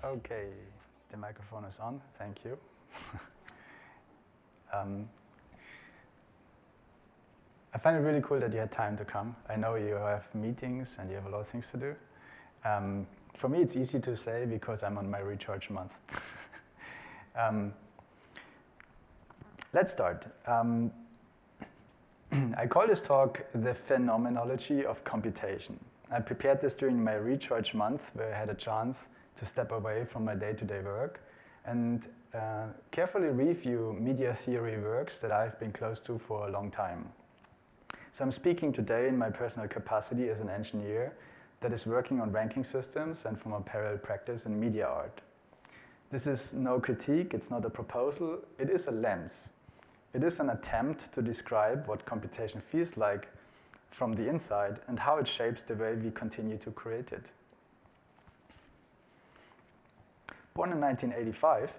Okay, the microphone is on. Thank you. I find it really cool that you had time to come. I know you have meetings and you have a lot of things to do. For me, it's easy to say because I'm on my recharge month. Let's start. I call this talk the Phenomenology of Computation. I prepared this during my recharge month where I had a chance to step away from my day-to-day work and carefully review media theory works that I've been close to for a long time. So I'm speaking today in my personal capacity as an engineer that is working on ranking systems and from a parallel practice in media art. This is no critique, it's not a proposal, it is a lens. It is an attempt to describe what computation feels like from the inside and how it shapes the way we continue to create it. Born in 1985,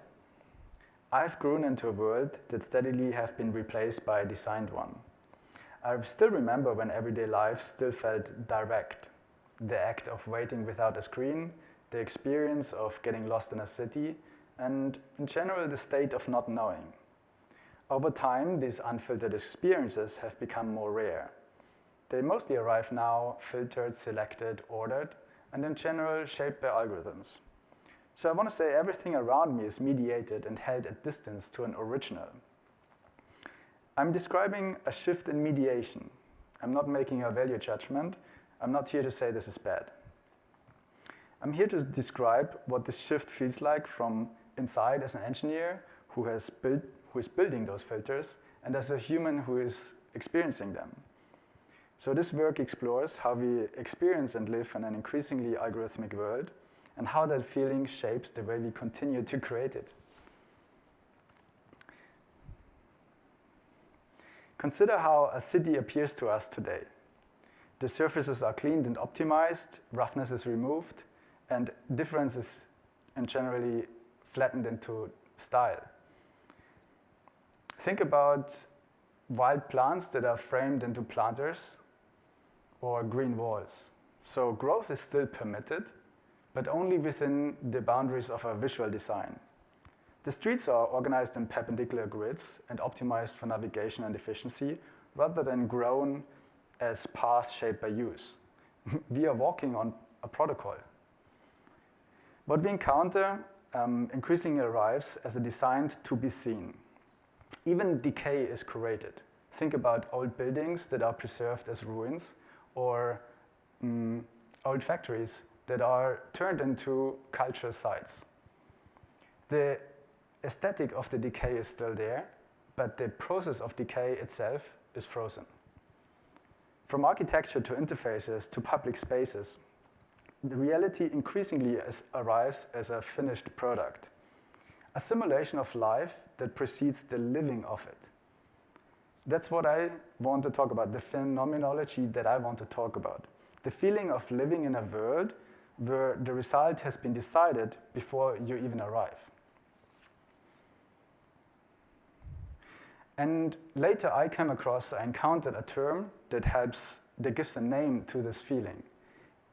I've grown into a world that steadily have been replaced by a designed one. I still remember when everyday life still felt direct. The act of waiting without a screen, the experience of getting lost in a city, and in general the state of not knowing. Over time, these unfiltered experiences have become more rare. They mostly arrive now filtered, selected, ordered, and in general shaped by algorithms. So I want to say everything around me is mediated and held at distance to an original. I'm describing a shift in mediation. I'm not making a value judgment. I'm not here to say this is bad. I'm here to describe what this shift feels like from inside as an engineer who is building those filters and as a human who is experiencing them. So this work explores how we experience and live in an increasingly algorithmic world and how that feeling shapes the way we continue to create it. Consider how a city appears to us today. The surfaces are cleaned and optimized, roughness is removed, and difference is generally flattened into style. Think about wild plants that are framed into planters or green walls. So growth is still permitted, but only within the boundaries of a visual design. The streets are organized in perpendicular grids and optimized for navigation and efficiency, rather than grown as paths shaped by use. We are walking on a protocol. What we encounter increasingly arrives as a designed to be seen. Even decay is curated. Think about old buildings that are preserved as ruins, or old factories that are turned into cultural sites. The aesthetic of the decay is still there, but the process of decay itself is frozen. From architecture to interfaces to public spaces, the reality increasingly arrives as a finished product, a simulation of life that precedes the living of it. That's what I want to talk about, the phenomenology that I want to talk about. The feeling of living in a world where the result has been decided before you even arrive. And later I encountered a term that gives a name to this feeling,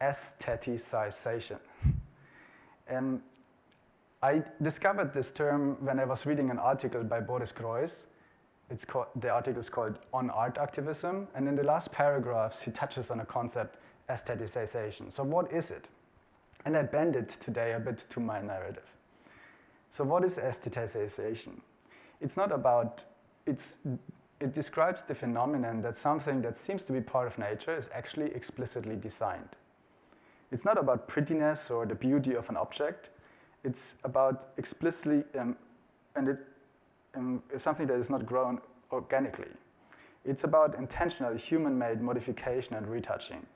aestheticization. And I discovered this term when I was reading an article by Boris Groys. The article is called On Art Activism, and in the last paragraphs he touches on a concept, aestheticization. So what is it? And I bend it today a bit to my narrative. So what is aestheticization? It describes the phenomenon that something that seems to be part of nature is actually explicitly designed. It's not about prettiness or the beauty of an object. It's about explicitly, something that is not grown organically. It's about intentional human-made modification and retouching.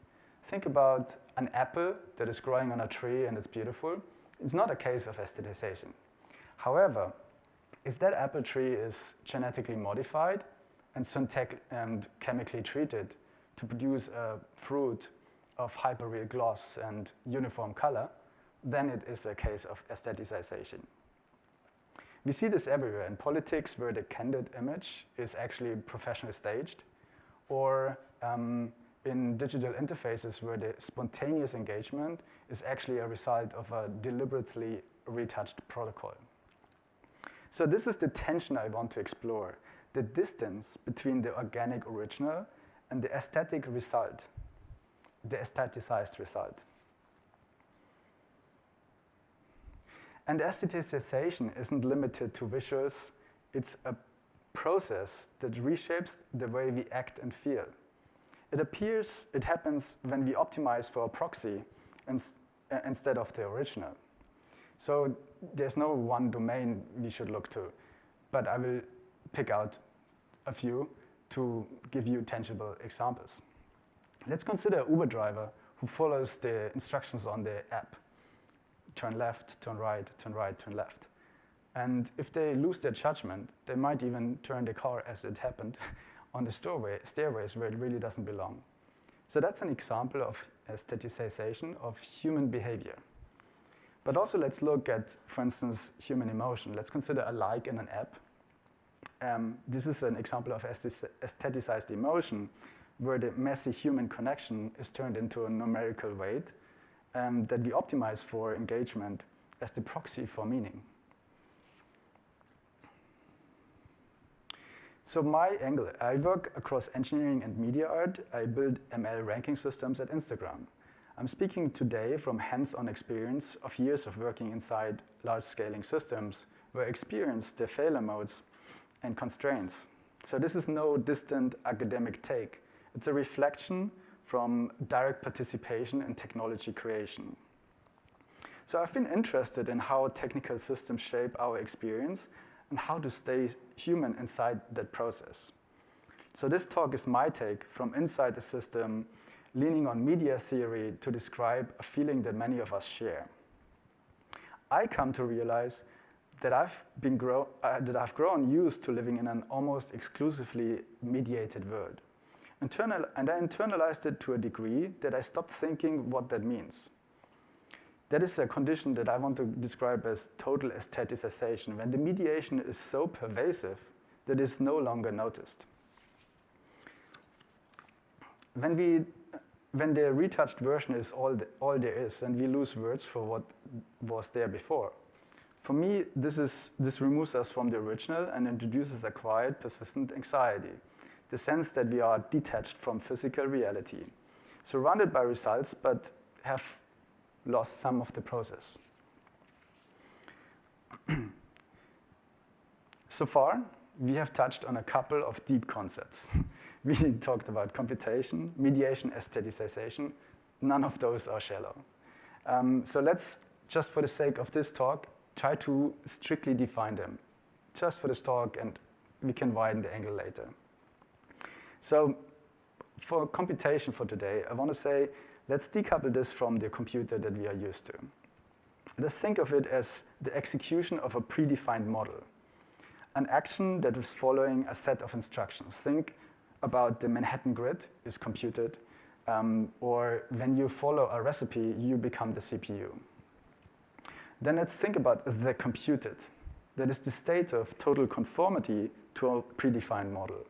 Think about an apple that is growing on a tree and it's beautiful. It's not a case of aestheticization. However, if that apple tree is genetically modified and chemically treated to produce a fruit of hyperreal gloss and uniform color, then it is a case of aestheticization. We see this everywhere in politics, where the candid image is actually professionally staged, or in digital interfaces where the spontaneous engagement is actually a result of a deliberately retouched protocol. So this is the tension I want to explore, the distance between the organic original and the aesthetic result, the aestheticized result. And aestheticization isn't limited to visuals, it's a process that reshapes the way we act and feel. It happens when we optimize for a proxy instead of the original. So there's no one domain we should look to, but I will pick out a few to give you tangible examples. Let's consider an Uber driver who follows the instructions on the app. Turn left, turn right, turn right, turn left. And if they lose their judgment, they might even turn the car, as it happened, on the stairways where it really doesn't belong. So that's an example of aestheticization of human behavior. But also let's look at, for instance, human emotion. Let's consider a like in an app. This is an example of aestheticized emotion, where the messy human connection is turned into a numerical weight that we optimize for engagement as the proxy for meaning. So my angle, I work across engineering and media art. I build ML ranking systems at Instagram. I'm speaking today from hands-on experience of years of working inside large-scaling systems where I experienced the failure modes and constraints. So this is no distant academic take. It's a reflection from direct participation in technology creation. So I've been interested in how technical systems shape our experience and how to stay human inside that process. So this talk is my take from inside the system, leaning on media theory to describe a feeling that many of us share. I come to realize that I've grown used to living in an almost exclusively mediated world. And I internalized it to a degree that I stopped thinking what that means. That is a condition that I want to describe as total aestheticization, when the mediation is so pervasive that it's no longer noticed. When the retouched version is all there is, and we lose words for what was there before. For me, this removes us from the original and introduces a quiet, persistent anxiety, the sense that we are detached from physical reality, surrounded by results, but have lost some of the process. So far, we have touched on a couple of deep concepts. We talked about computation, mediation, aestheticization. None of those are shallow. So let's, just for the sake of this talk, try to strictly define them. Just for this talk, and we can widen the angle later. So for computation for today, I want to say, let's decouple this from the computer that we are used to. Let's think of it as the execution of a predefined model, an action that is following a set of instructions. Think about the Manhattan grid is computed, or when you follow a recipe, you become the CPU. Then let's think about the computed. That is the state of total conformity to a predefined model.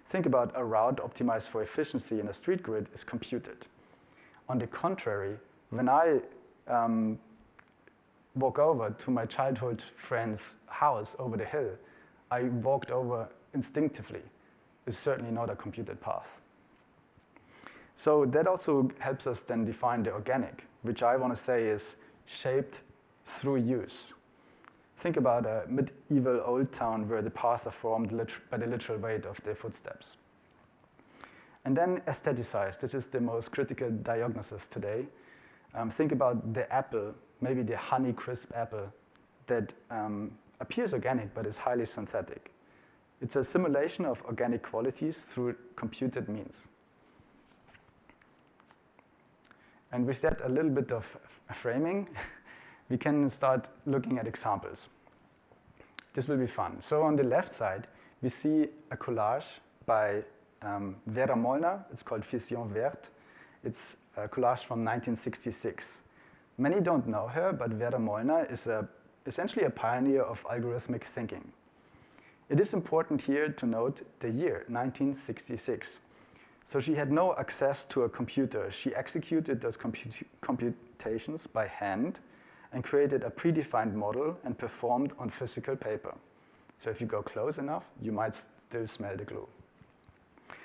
Think about a route optimized for efficiency in a street grid is computed. On the contrary, when I walk over to my childhood friend's house over the hill, I walked over instinctively. It's certainly not a computed path. So that also helps us then define the organic, which I want to say is shaped through use. Think about a medieval old town where the paths are formed by the literal weight of the footsteps. And then aestheticized. This is the most critical diagnosis today. Think about the apple, maybe the Honeycrisp apple, that appears organic but is highly synthetic. It's a simulation of organic qualities through computed means. And with that, a little bit of framing, we can start looking at examples. This will be fun. So on the left side, we see a collage by Vera Molnar. It's called Vision Verte. It's a collage from 1966. Many don't know her, but Vera Molnar is essentially a pioneer of algorithmic thinking. It is important here to note the year, 1966. So she had no access to a computer. She executed those computations by hand, and created a predefined model and performed on physical paper. So if you go close enough, you might still smell the glue.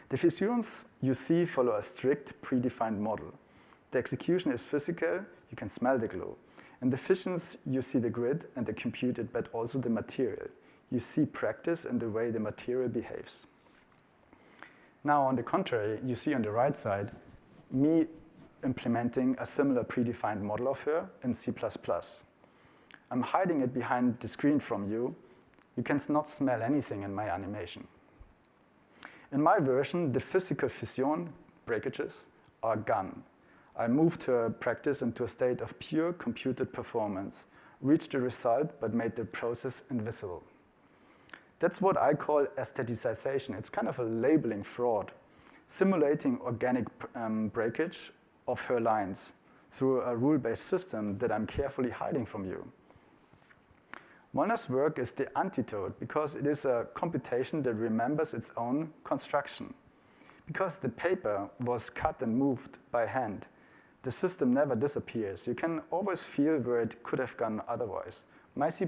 The fissions you see follow a strict predefined model. The execution is physical, you can smell the glue. In the fissions, you see the grid and the computed, but also the material. You see practice and the way the material behaves. Now, on the contrary, you see on the right side, me implementing a similar predefined model of her in C++. I'm hiding it behind the screen from you. You can not smell anything in my animation. In my version, the physical fission breakages are gone. I moved her practice into a state of pure computed performance, reached the result, but made the process invisible. That's what I call aestheticization. It's kind of a labeling fraud, simulating organic breakage of her lines through a rule-based system that I'm carefully hiding from you. Molnar's work is the antidote because it is a computation that remembers its own construction. Because the paper was cut and moved by hand, the system never disappears. You can always feel where it could have gone otherwise. My C++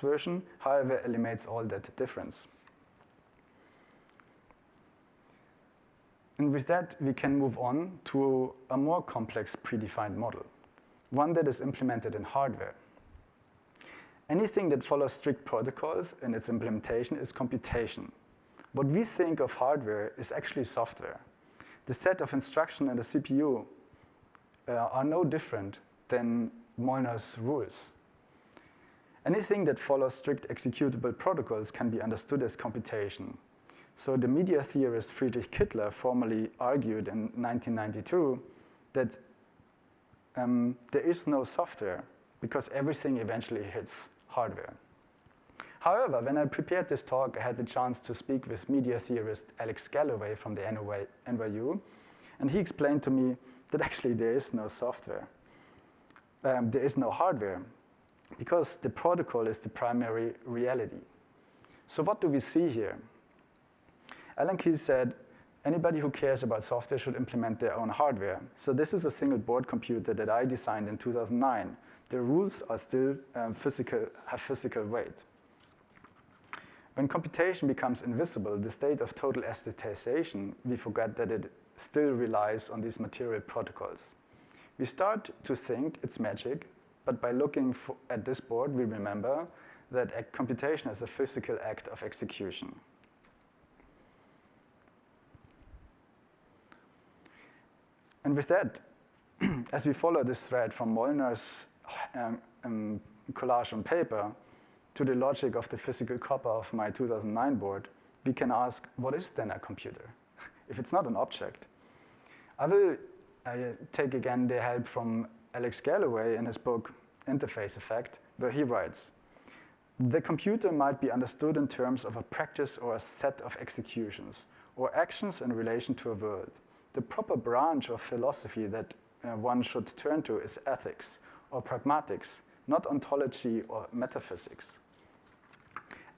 version, however, eliminates all that difference. And with that, we can move on to a more complex predefined model, one that is implemented in hardware. Anything that follows strict protocols in its implementation is computation. What we think of hardware is actually software. The set of instructions in the CPU are no different than Molnar's rules. Anything that follows strict executable protocols can be understood as computation. So the media theorist Friedrich Kittler formally argued in 1992 that there is no software because everything eventually hits hardware. However, when I prepared this talk, I had the chance to speak with media theorist Alex Galloway from the NYU, and he explained to me that actually there is no software. There is no hardware, because the protocol is the primary reality. So what do we see here? Alan Key said, anybody who cares about software should implement their own hardware. So this is a single board computer that I designed in 2009. The rules are still have physical weight. When computation becomes invisible, the state of total aestheticization, we forget that it still relies on these material protocols. We start to think it's magic, but by looking at this board, we remember that computation is a physical act of execution. And with that, as we follow this thread from Molnar's collage on paper to the logic of the physical copper of my 2009 board, we can ask, what is then a computer, if it's not an object? I will take again the help from Alex Galloway in his book, Interface Effect, where he writes, the computer might be understood in terms of a practice or a set of executions, or actions in relation to a world. The proper branch of philosophy that one should turn to is ethics or pragmatics, not ontology or metaphysics.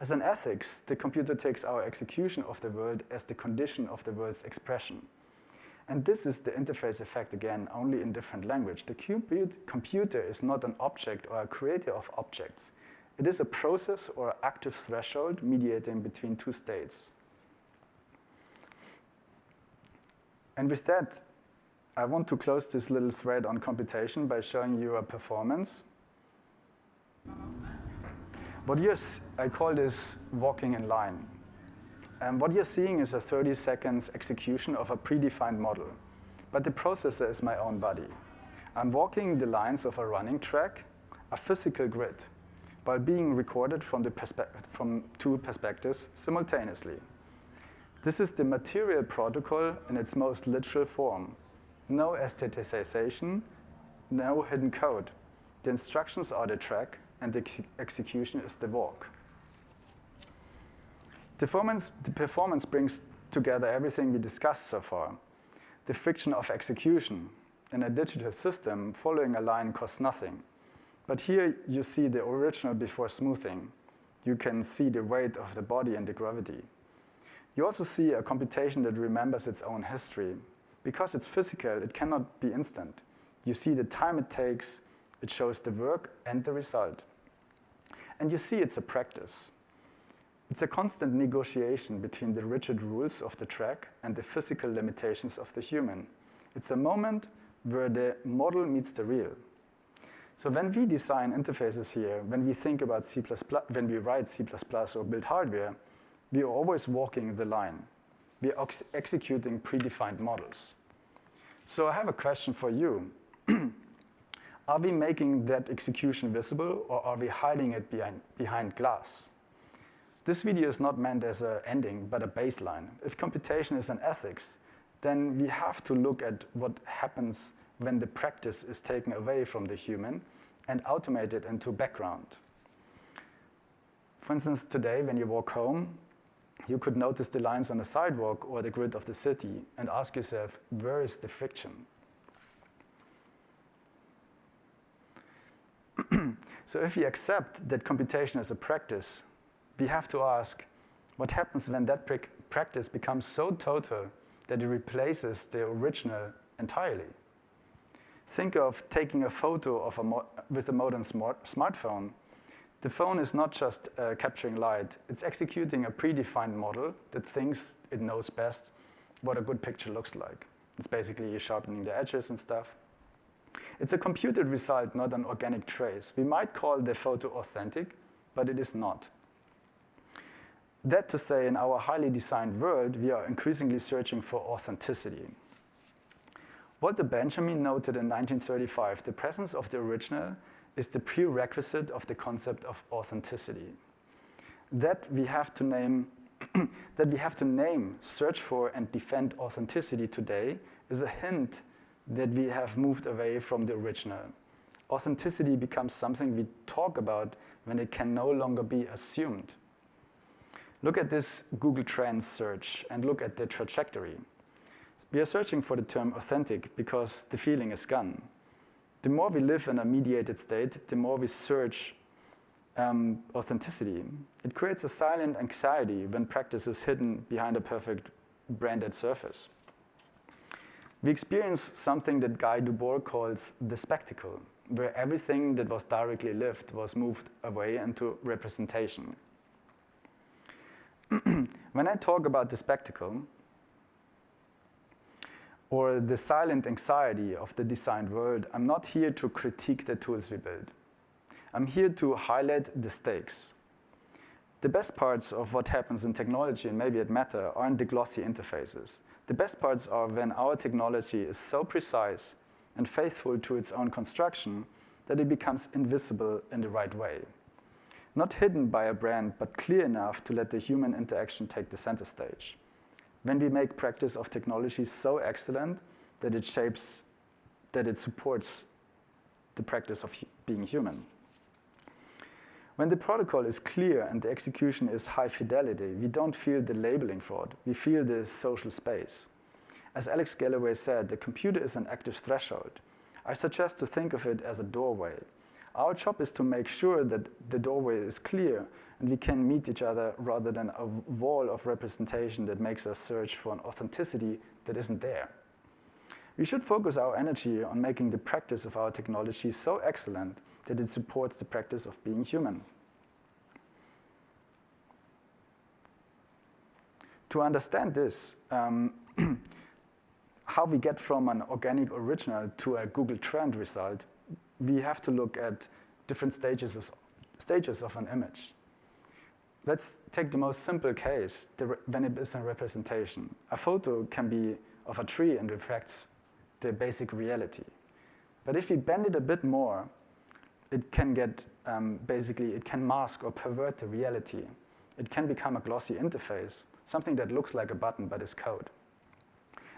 As an ethics, the computer takes our execution of the world as the condition of the world's expression. And this is the interface effect again, only in different language. The computer is not an object or a creator of objects. It is a process or active threshold mediating between two states. And with that, I want to close this little thread on computation by showing you a performance. I call this walking in line. And what you're seeing is a 30 seconds execution of a predefined model. But the processor is my own body. I'm walking the lines of a running track, a physical grid, while being recorded from two perspectives simultaneously. This is the material protocol in its most literal form. No aestheticization, no hidden code. The instructions are the track, and the execution is the walk. The performance brings together everything we discussed so far. The friction of execution. In a digital system, following a line costs nothing. But here you see the original before smoothing. You can see the weight of the body and the gravity. You also see a computation that remembers its own history. Because it's physical, it cannot be instant. You see the time it takes It shows the work and the result. And you see it's a practice. It's a constant negotiation between the rigid rules of the track and the physical limitations of the human. It's a moment where the model meets the real. So when we design interfaces here, when we think about C++, when we write C++ or build hardware, we are always walking the line. We are executing predefined models. So I have a question for you. Are we making that execution visible, or are we hiding it behind glass? This video is not meant as an ending, but a baseline. If computation is an ethics, then we have to look at what happens when the practice is taken away from the human and automated into background. For instance, today when you walk home, you could notice the lines on the sidewalk or the grid of the city and ask yourself, where is the friction? So if we accept that computation is a practice, we have to ask, what happens when that practice becomes so total that it replaces the original entirely? Think of taking a photo of with a modern smartphone. The phone is not just capturing light, it's executing a predefined model that thinks it knows best what a good picture looks like. It's basically sharpening the edges and stuff. It's a computed result, not an organic trace. We might call the photo authentic, but it is not. That to say, in our highly designed world, we are increasingly searching for authenticity. Walter Benjamin noted in 1935, the presence of the original is the prerequisite of the concept of authenticity. That we have to name, search for, and defend authenticity today is a hint that we have moved away from the original. Authenticity becomes something we talk about when it can no longer be assumed. Look at this Google Trends search and look at the trajectory. We are searching for the term authentic because the feeling is gone. The more we live in a mediated state, the more we search authenticity. It creates a silent anxiety when practice is hidden behind a perfect branded surface. We experience something that Guy Debord calls the spectacle, where everything that was directly lived was moved away into representation. When I talk about the spectacle, or the silent anxiety of the designed world, I'm not here to critique the tools we build. I'm here to highlight the stakes. The best parts of what happens in technology, and maybe at Meta, aren't the glossy interfaces. The best parts are when our technology is so precise and faithful to its own construction that it becomes invisible in the right way. Not hidden by a brand, but clear enough to let the human interaction take the center stage. When we make practice of technology so excellent that it supports the practice of being human. When the protocol is clear and the execution is high fidelity, we don't feel the labeling fraud, we feel the social space. As Alex Galloway said, the computer is an active threshold. I suggest to think of it as a doorway. Our job is to make sure that the doorway is clear and we can meet each other rather than a wall of representation that makes us search for an authenticity that isn't there. We should focus our energy on making the practice of our technology so excellent that it supports the practice of being human. To understand this, how we get from an organic original to a Google Trend result, we have to look at different stages of an image. Let's take the most simple case, when it is a representation. A photo can be of a tree and reflects the basic reality. But if we bend it a bit more, it can get, it can mask or pervert the reality. It can become a glossy interface, something that looks like a button but is code.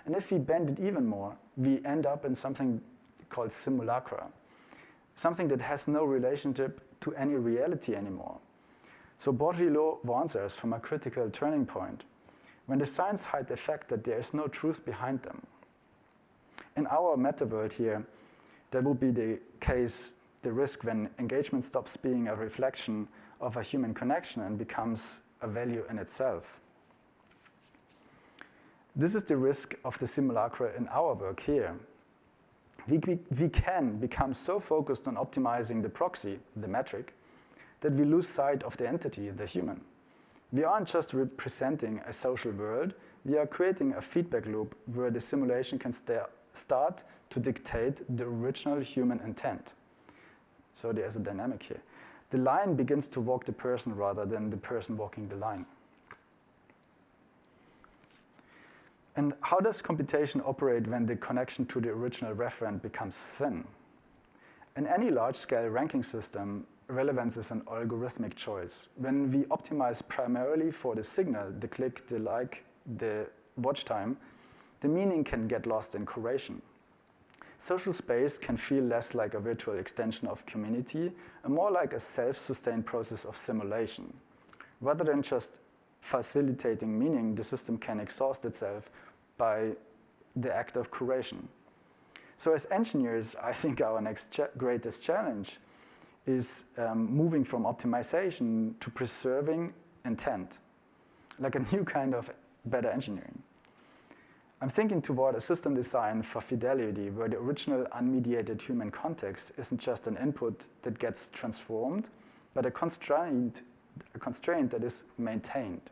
And if we bend it even more, we end up in something called simulacra, something that has no relationship to any reality anymore. So Baudrillard warns us from a critical turning point, when the signs hide the fact that there is no truth behind them. In our meta world here, that would be the case, the risk when engagement stops being a reflection of a human connection and becomes a value in itself. This is the risk of the simulacra in our work here. we can become so focused on optimizing the proxy, the metric, that we lose sight of the entity, the human. We aren't just representing a social world, we are creating a feedback loop where the simulation can start to dictate the original human intent. So there's a dynamic here. The line begins to walk the person rather than the person walking the line. And how does computation operate when the connection to the original referent becomes thin? In any large-scale ranking system, relevance is an algorithmic choice. When we optimize primarily for the signal, the click, the like, the watch time, the meaning can get lost in curation. Social space can feel less like a virtual extension of community and more like a self-sustained process of simulation. Rather than just facilitating meaning, the system can exhaust itself by the act of curation. So as engineers, I think our next greatest challenge is moving from optimization to preserving intent, like a new kind of better engineering. I'm thinking toward a system design for fidelity where the original unmediated human context isn't just an input that gets transformed, but a constraint that is maintained.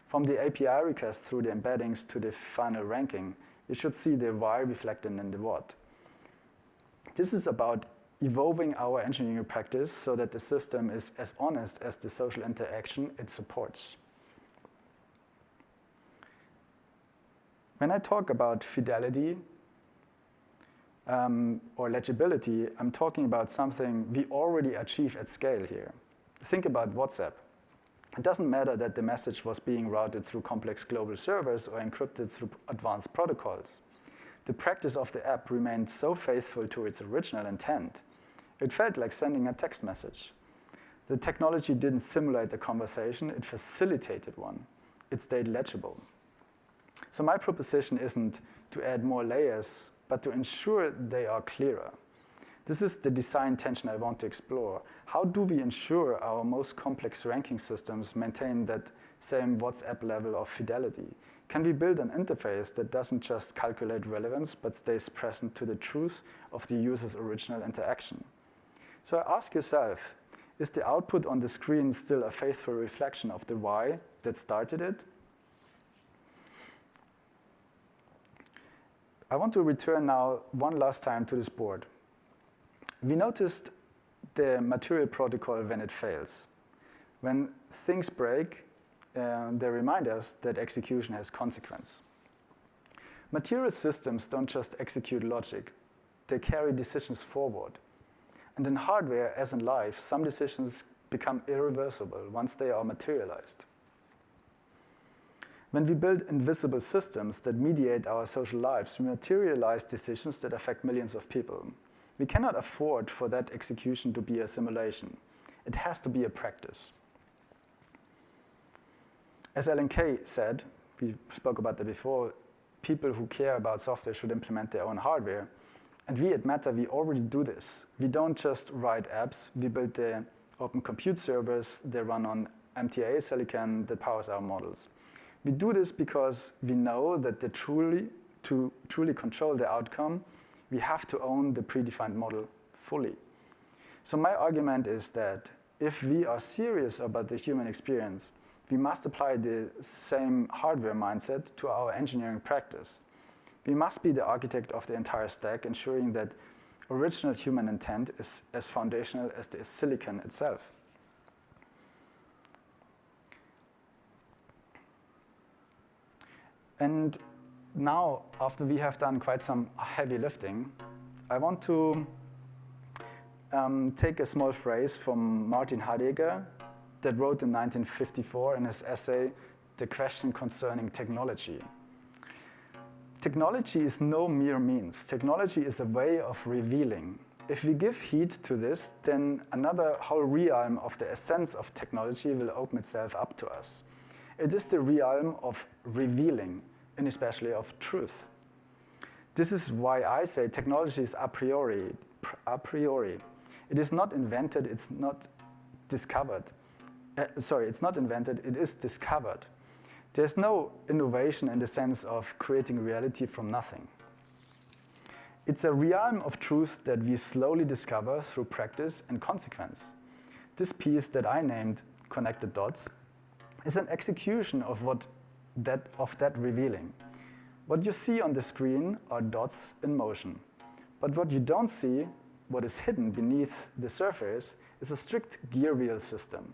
From the API request through the embeddings to the final ranking, you should see the why reflected in the what. This is about evolving our engineering practice so that the system is as honest as the social interaction it supports. When I talk about fidelity or legibility, I'm talking about something we already achieve at scale here. Think about WhatsApp. It doesn't matter that the message was being routed through complex global servers or encrypted through advanced protocols. The practice of the app remained so faithful to its original intent. It felt like sending a text message. The technology didn't simulate a conversation, it facilitated one. It stayed legible. So my proposition isn't to add more layers, but to ensure they are clearer. This is the design tension I want to explore. How do we ensure our most complex ranking systems maintain that same WhatsApp level of fidelity? Can we build an interface that doesn't just calculate relevance, but stays present to the truth of the user's original interaction? So ask yourself, is the output on the screen still a faithful reflection of the why that started it? I want to return now one last time to this board. We noticed the material protocol when it fails. When things break, they remind us that execution has consequence. Material systems don't just execute logic, they carry decisions forward. And in hardware, as in life, some decisions become irreversible once they are materialized. When we build invisible systems that mediate our social lives, we materialize decisions that affect millions of people. We cannot afford for that execution to be a simulation. It has to be a practice. As Alan Kay said, we spoke about that before, people who care about software should implement their own hardware. And we at Meta, we already do this. We don't just write apps, we build the open compute servers, they run on MTA silicon that powers our models. We do this because we know that to truly control the outcome, we have to own the predefined model fully. So my argument is that if we are serious about the human experience, we must apply the same hardware mindset to our engineering practice. We must be the architect of the entire stack, ensuring that original human intent is as foundational as the silicon itself. And now, after we have done quite some heavy lifting, I want to take a small phrase from Martin Heidegger that wrote in 1954 in his essay, The Question Concerning Technology. Technology is no mere means. Technology is a way of revealing. If we give heed to this, then another whole realm of the essence of technology will open itself up to us. It is the realm of revealing, and especially of truth. This is why I say technology is a priori. It is not invented, it's not discovered. It's not invented, it is discovered. There's no innovation in the sense of creating reality from nothing. It's a realm of truth that we slowly discover through practice and consequence. This piece that I named Connected Dots is an execution of that revealing. What you see on the screen are dots in motion. But what you don't see, what is hidden beneath the surface, is a strict gear wheel system.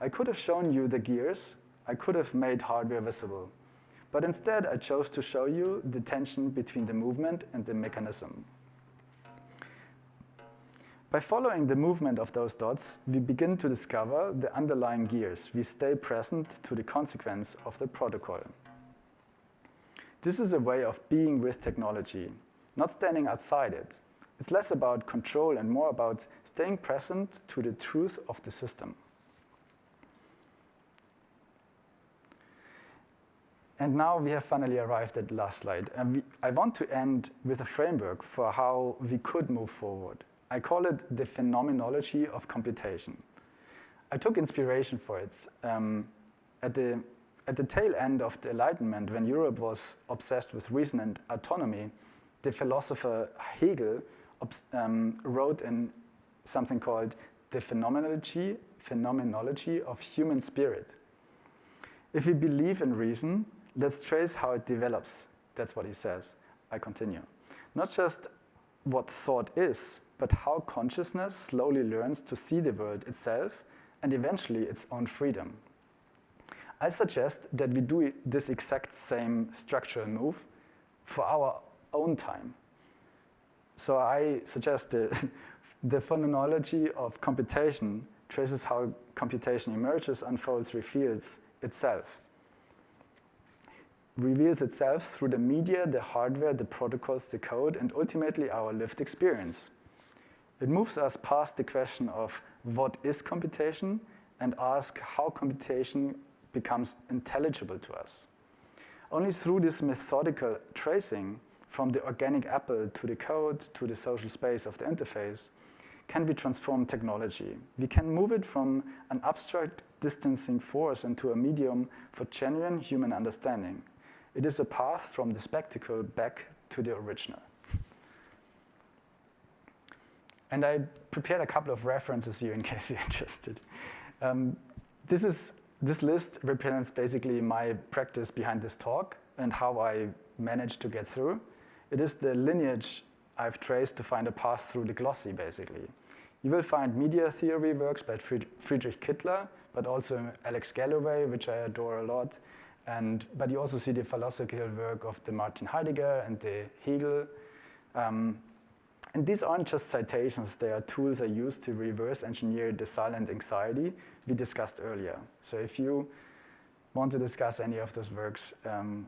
I could have shown you the gears, I could have made hardware visible. But instead, I chose to show you the tension between the movement and the mechanism. By following the movement of those dots, we begin to discover the underlying gears. We stay present to the consequence of the protocol. This is a way of being with technology, not standing outside it. It's less about control and more about staying present to the truth of the system. And now we have finally arrived at the last slide. And I want to end with a framework for how we could move forward. I call it the Phenomenology of Computation. I took inspiration for it. At the tail end of the Enlightenment, when Europe was obsessed with reason and autonomy, the philosopher Hegel wrote in something called the Phenomenology of Human Spirit. If we believe in reason, let's trace how it develops. That's what he says. I continue. Not just what thought is, but how consciousness slowly learns to see the world itself and eventually its own freedom. I suggest that we do this exact same structural move for our own time. So I suggest the Phenomenology of Computation traces how computation emerges, unfolds, reveals itself through the media, the hardware, the protocols, the code, and ultimately our lived experience. It moves us past the question of what is computation and asks how computation becomes intelligible to us. Only through this methodical tracing from the organic apple to the code to the social space of the interface can we transform technology. We can move it from an abstract distancing force into a medium for genuine human understanding. It is a path from the spectacle back to the original. And I prepared a couple of references here in case you're interested. This list represents basically my practice behind this talk and how I managed to get through. It is the lineage I've traced to find a path through the glossy, basically. You will find media theory works by Friedrich Kittler, but also Alex Galloway, which I adore a lot. But you also see the philosophical work of the Martin Heidegger and the Hegel. And these aren't just citations, they are tools I use to reverse engineer the silent anxiety we discussed earlier. So if you want to discuss any of those works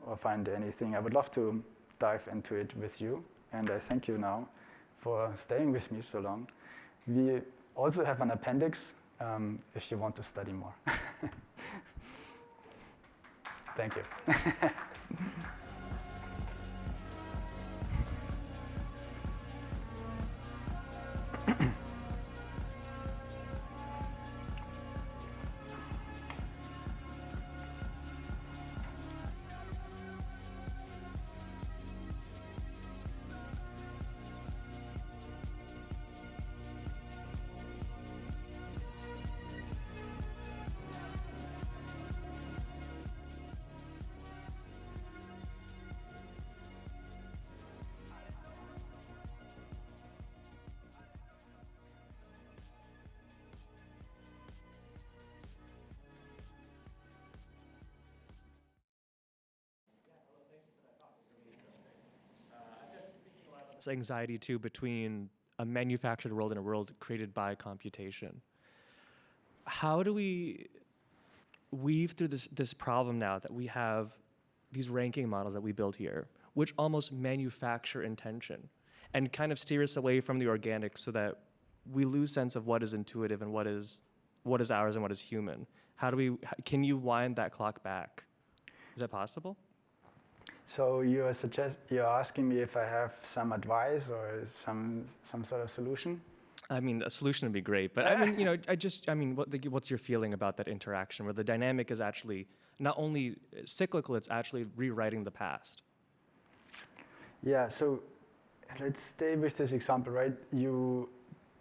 or find anything, I would love to dive into it with you. And I thank you now for staying with me so long. We also have an appendix if you want to study more. Thank you. Anxiety too between a manufactured world and a world created by computation. How do we weave through this problem now that we have these ranking models that we build here, which almost manufacture intention and kind of steer us away from the organic so that we lose sense of what is intuitive and what is ours and what is human? Can you wind that clock back? Is that possible? So you're asking me if I have some advice or some sort of solution? I mean, a solution would be great, but what's your feeling about that interaction where the dynamic is actually not only cyclical, it's actually rewriting the past? Yeah, so let's stay with this example, right? You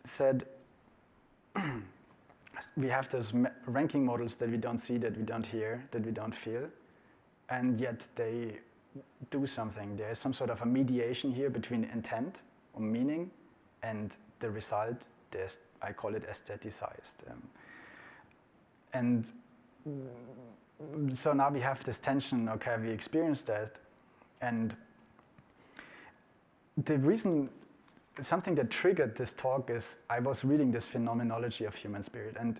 said we have those ranking models that we don't see, that we don't hear, that we don't feel, and yet they do something. There's some sort of a mediation here between intent or meaning and the result. I call it aestheticized. And so now we have this tension, okay, we experienced that. And the reason, something that triggered this talk is I was reading this Phenomenology of Human Spirit, and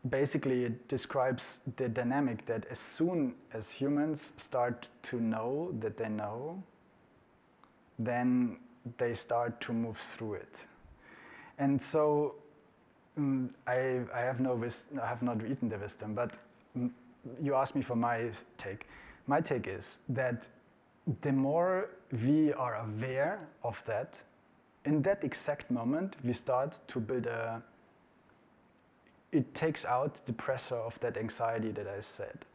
basically it describes the dynamic that as soon as humans start to know that they know, then they start to move through it. And so I have not written the wisdom, but you asked me for my take. My take is that the more we are aware of that, in that exact moment, we start to build it takes out the pressure of that anxiety that I said.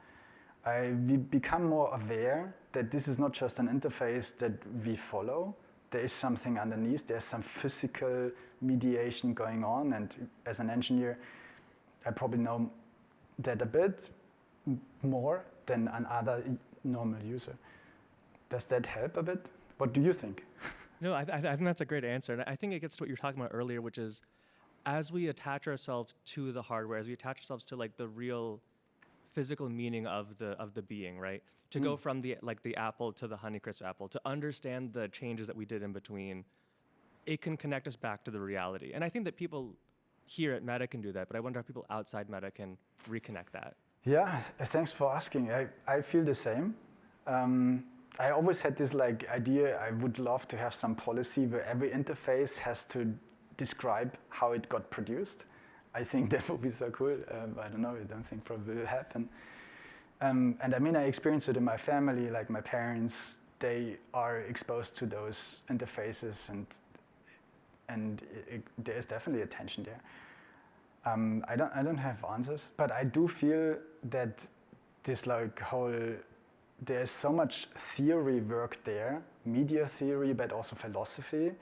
We become more aware that this is not just an interface that we follow. There is something underneath. There's some physical mediation going on. And as an engineer, I probably know that a bit more than another normal user. Does that help a bit? What do you think? No, I think that's a great answer. And I think it gets to what you were talking about earlier, which is as we attach ourselves to the hardware, as we attach ourselves to like the real physical meaning of the being, right? To go from the apple to the Honeycrisp apple, to understand the changes that we did in between, it can connect us back to the reality. And I think that people here at Meta can do that, but I wonder if people outside Meta can reconnect that. Yeah, thanks for asking. I feel the same. I always had this idea, I would love to have some policy where every interface has to describe how it got produced. I think that would be so cool. I don't know, I don't think probably will happen. And I mean, I experienced it in my family, like my parents, they are exposed to those interfaces and there is definitely a tension there. I don't have answers, but I do feel that this there's so much theory work there, media theory, but also philosophy,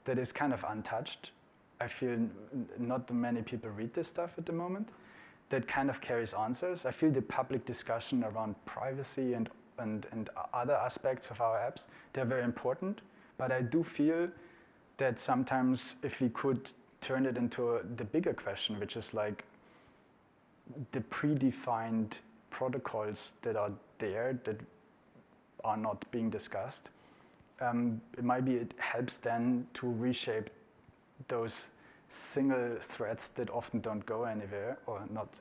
that is kind of untouched. I feel not many people read this stuff at the moment. That kind of carries answers. I feel the public discussion around privacy and other aspects of our apps, they're very important. But I do feel that sometimes if we could turn it into the bigger question, which is like the predefined protocols that are there that are not being discussed, it helps then to reshape those single threads that often don't go anywhere or not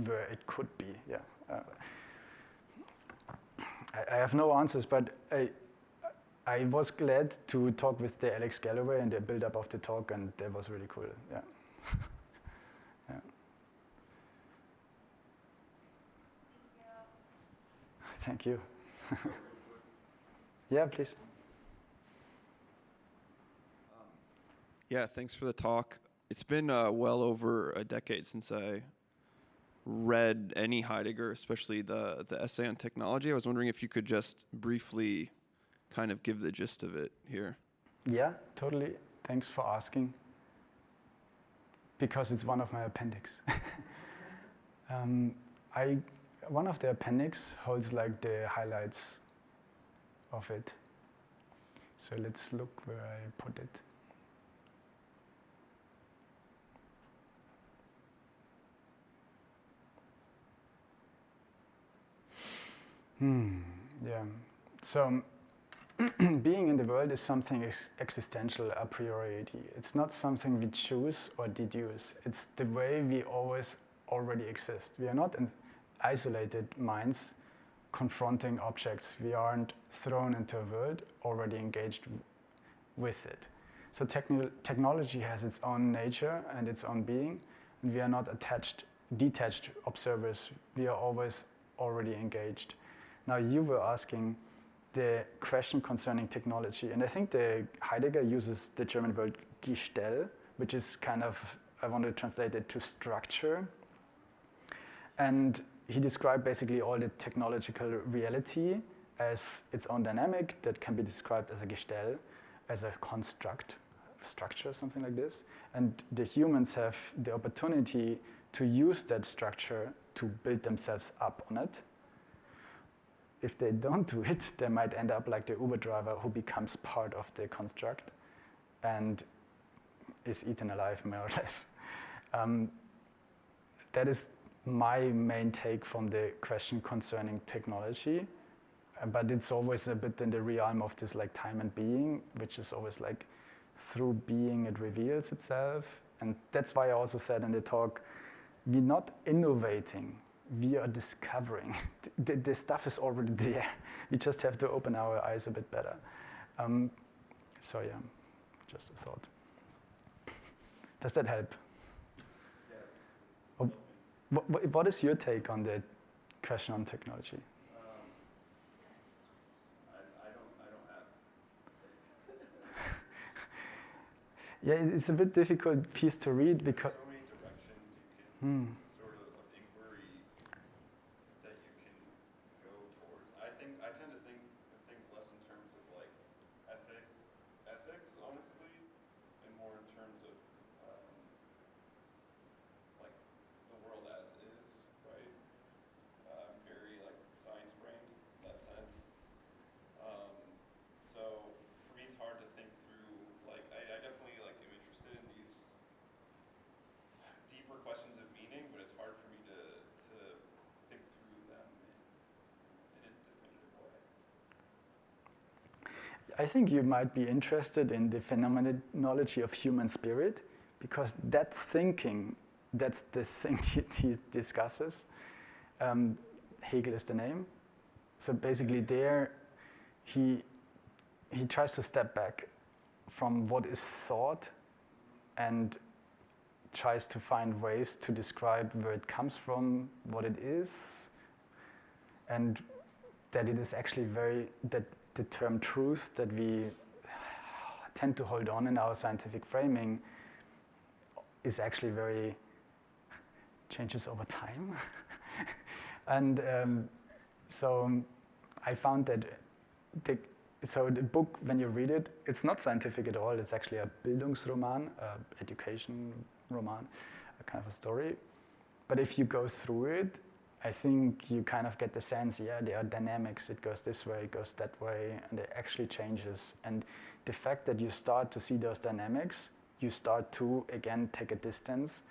where it could be. Yeah, I have no answers, but I was glad to talk with the Alex Galloway and the build-up of the talk, and that was really cool. Yeah. Yeah. Thank you. Yeah, please. Yeah, thanks for the talk. It's been well over a decade since I read any Heidegger, especially the essay on technology. I was wondering if you could just briefly kind of give the gist of it here. Yeah, totally. Thanks for asking. Because it's one of my appendix. One of the appendix holds like the highlights of it. So let's look where I put it. Yeah. So being in the world is something existential a priori. It's not something we choose or deduce. It's the way we always already exist. We are not in isolated minds confronting objects. We aren't thrown into a world already engaged with it. So technology has its own nature and its own being, and we are not detached observers. We are always already engaged. Now, you were asking the question concerning technology, and I think Heidegger uses the German word Gestell, which is kind of, I want to translate it to structure. And he described basically all the technological reality as its own dynamic that can be described as a Gestell. as a structure, something like this. And the humans have the opportunity to use that structure to build themselves up on it. If they don't do it, they might end up like the Uber driver who becomes part of the construct and is eaten alive, more or less. That is my main take from the question concerning technology. But it's always a bit in the realm of this like time and being, which is always like through being it reveals itself. And that's why I also said in the talk, we're not innovating, we are discovering. The stuff is already there. We just have to open our eyes a bit better. So yeah, just a thought. Does that help? Yes. What is your take on the question on technology? I don't have a take. Yeah, it's a bit difficult piece to read because. There's so many directions you can sort of inquiry that you can go towards. I tend to think of things less in terms of like ethics, honestly, and more in terms of like the world as is, right? I'm very like science brained in that sense. So for me, it's hard to think through. Like I definitely like am interested in these deeper questions of meaning, but it's hard for me to think through them in a definitive way. I think you might be interested in the phenomenology of human spirit, because that thinking, that's the thing he discusses. Hegel is the name. So basically there, he tries to step back from what is thought and tries to find ways to describe where it comes from, what it is, and that it is actually that the term truth that we tend to hold on in our scientific framing is actually very changes over time. And so I found that the book, when you read it, it's not scientific at all. It's actually a Bildungsroman, education roman, a kind of a story. But if you go through it, I think you kind of get the sense, yeah, there are dynamics. It goes this way, it goes that way, and it actually changes. And the fact that you start to see those dynamics, you start to, again, take a distance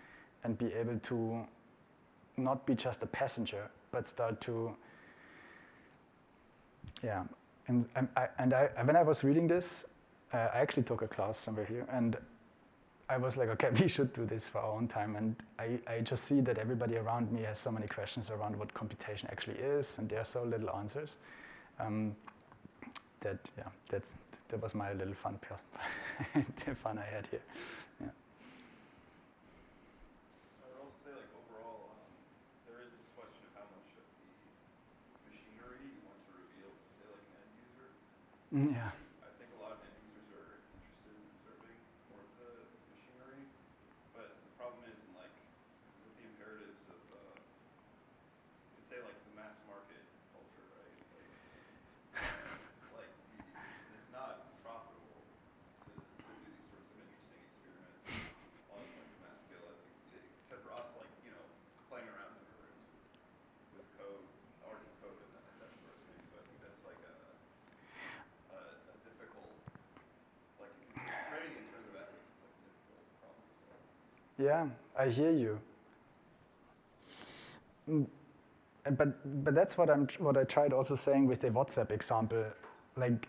and be able to not be just a passenger, but start to, yeah. And when I was reading this, I actually took a class somewhere here, and I was like, okay, we should do this for our own time. And I just see that everybody around me has so many questions around what computation actually is, and there are so little answers. That was my little fun the fun I had here. Yeah. I would also say, like, overall, there is this question of how much of the machinery you want to reveal to, say, like, an end user. Yeah. I think a lot of end users are interested in observing more of the machinery, but the problem is, like, with the imperatives of, say, like, the mass market culture, right? Like it's not profitable to do these sorts of interesting experiments on like a mass scale, except for us, like, you know, playing around in our rooms with code, art and code, and that sort of thing. So I think that's like a difficult, like if you're writing in terms of ethics, it's like a difficult problem to solve. Yeah, I hear you. But that's what I tried also saying with the WhatsApp example. Like,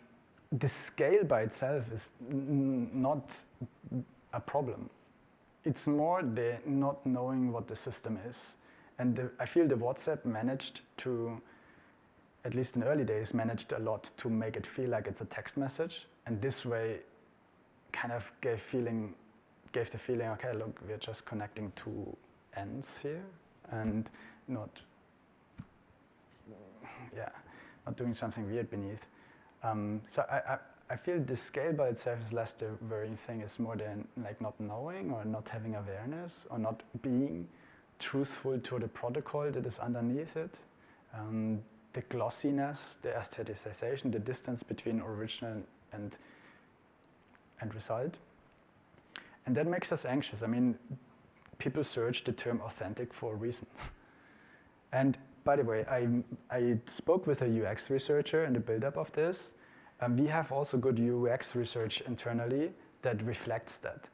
the scale by itself is not a problem. It's more the not knowing what the system is. And I feel the WhatsApp managed to, at least in early days, managed a lot to make it feel like it's a text message. And this way kind of gave the feeling, okay, look, we're just connecting two ends here and not doing something weird beneath. So I feel the scale by itself is less the worrying thing. It's more than like not knowing or not having awareness or not being truthful to the protocol that is underneath it. The glossiness, the aestheticization, the distance between original and end result. And that makes us anxious. I mean, people search the term authentic for a reason. And by the way, I spoke with a UX researcher in the build-up of this. We have also good UX research internally that reflects that.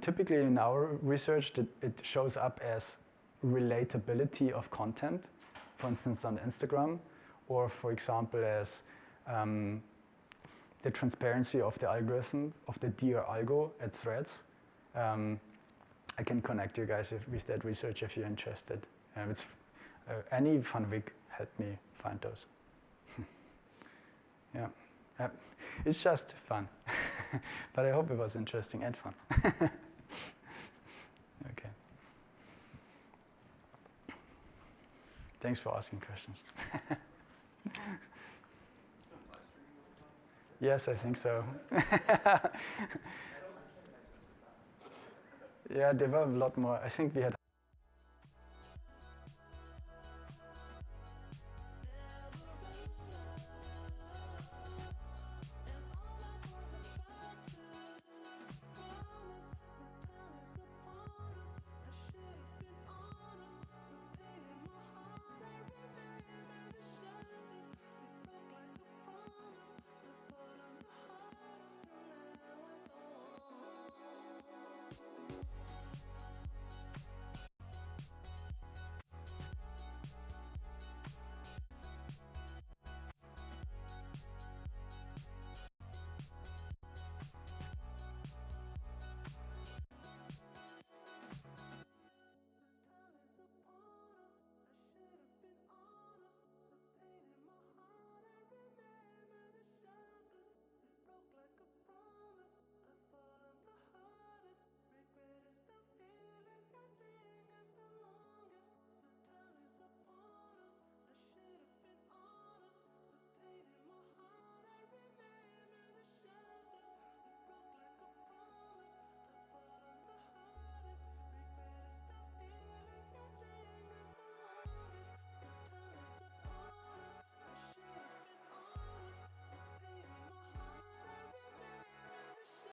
Typically in our research, it shows up as relatability of content, for instance on Instagram, or for example as the transparency of the algorithm of the Dear Algo at Threads. I can connect you guys with that research if you're interested. It's any fun week helped me find those. Yeah. It's just fun, but I hope it was interesting and fun. Okay. Thanks for asking questions. Yes, I think so. Yeah, there were a lot more. I think we had